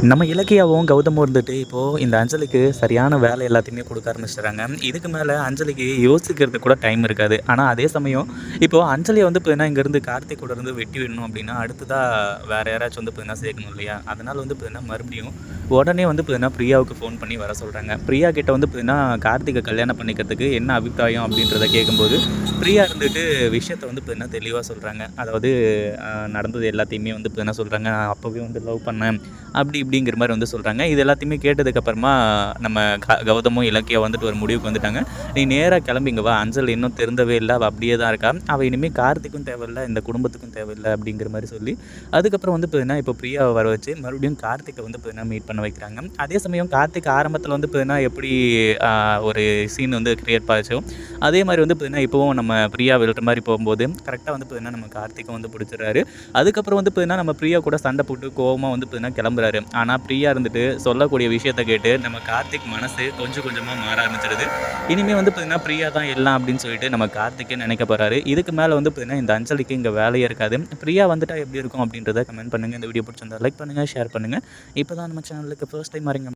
நம்ம இலக்கியாவும் கௌதமும் இருந்துட்டு இப்போது இந்த அஞ்சலிக்கு சரியான வேலை எல்லாத்தையுமே கொடுக்க ஆரம்பிச்சிடுறாங்க. இதுக்கு மேலே அஞ்சலிக்கு யோசிக்கிறதுக்கு கூட டைம் இருக்காது. ஆனால் அதே சமயம் இப்போது அஞ்சலியை வந்து பார்த்தீங்கன்னா இங்கேருந்து கார்த்திக் கூட இருந்து வெட்டி விடணும் அப்படின்னா அடுத்ததாக வேறு யாராச்சும் வந்து பார்த்தீங்கன்னா சேர்க்கணும் இல்லையா? அதனால் வந்து பார்த்தீங்கன்னா மறுபடியும் உடனே வந்து பார்த்தீங்கன்னா பிரியாவுக்கு ஃபோன் பண்ணி வர சொல்கிறாங்க. பிரியா கிட்ட வந்து பார்த்தீங்கன்னா கார்த்திகை கல்யாணம் பண்ணிக்கிறதுக்கு என்ன அபிப்பிராயம் அப்படின்றத கேட்கும்போது பிரியா இருந்துட்டு விஷயத்தை வந்து பார்த்தீங்கன்னா தெளிவாக சொல்கிறாங்க. அதாவது நடந்தது எல்லாத்தையுமே வந்து பார்த்தீங்கன்னா சொல்கிறாங்க. அப்போவே வந்து லவ் பண்ணேன் அப்படி இப்படிங்கிற மாதிரி வந்து சொல்கிறாங்க. இது எல்லாத்தையுமே கேட்டதுக்கப்புறமா நம்ம கௌதமும் இலக்கியா வந்துட்டு ஒரு முடிவுக்கு வந்துட்டாங்க. நீ நேராக கிளம்பிங்க வா, அஞ்சல் இன்னும் திருந்தவே இல்லை, அவள் அப்படியே தான் இருக்கா, அவள் இனிமேல் கார்த்திக்கும் தேவையில்லை, இந்த குடும்பத்துக்கும் தேவையில்லை அப்படிங்கிற மாதிரி சொல்லி அதுக்கப்புறம் வந்து பார்த்தீங்கன்னா இப்போ பிரியாவை வர வச்சு மறுபடியும் கார்த்திகை வந்து பார்த்தீங்கன்னா மீட் பண்ண வைக்கிறாங்க. அதே சமயம் கார்த்திக் ஆரம்பத்தில் வந்து பார்த்தீங்கன்னா எப்படி ஒரு சீன் வந்து கிரியேட் ஆச்சோ அதே மாதிரி வந்து பார்த்தீங்கன்னா இப்போவும் நம்ம பிரியா விழுற மாதிரி போகும்போது கரெக்டாக வந்து பார்த்தீங்கன்னா நம்ம கார்த்திக்கும் வந்து பிடிச்சிடுறாரு. அதுக்கப்புறம் வந்து பார்த்தீங்கன்னா நம்ம பிரியா கூட சண்டை போட்டு கோவமாக வந்து பார்த்தீங்கன்னா கிளம்புறாரு. ஆனால் பிரியா இருந்துட்டு சொல்லக்கூடிய விஷயத்த கேட்டு நம்ம கார்த்திக் மனசு கொஞ்சம் கொஞ்சமாக மாற ஆரம்பிச்சிருது. இனிமேல் வந்து பார்த்தீங்கன்னா பிரியா தான் எல்லாம் அப்படின்னு சொல்லிட்டு நம்ம கார்த்திக்கே நினைக்க போகிறாரு. இதுக்கு மேலே வந்து பார்த்தீங்கன்னா இந்த அஞ்சலிக்கு இங்கே வேலையே இருக்காது. பிரியா வந்துட்டால் எப்படி இருக்கும் அப்படின்றத கமெண்ட் பண்ணுங்கள். இந்த வீடியோ பிடிச்சிருந்தா லைக் பண்ணுங்கள், ஷேர் பண்ணுங்கள். இப்போ தான் நம்ம சேனலுக்கு ஃபர்ஸ்ட் டைம் வரீங்க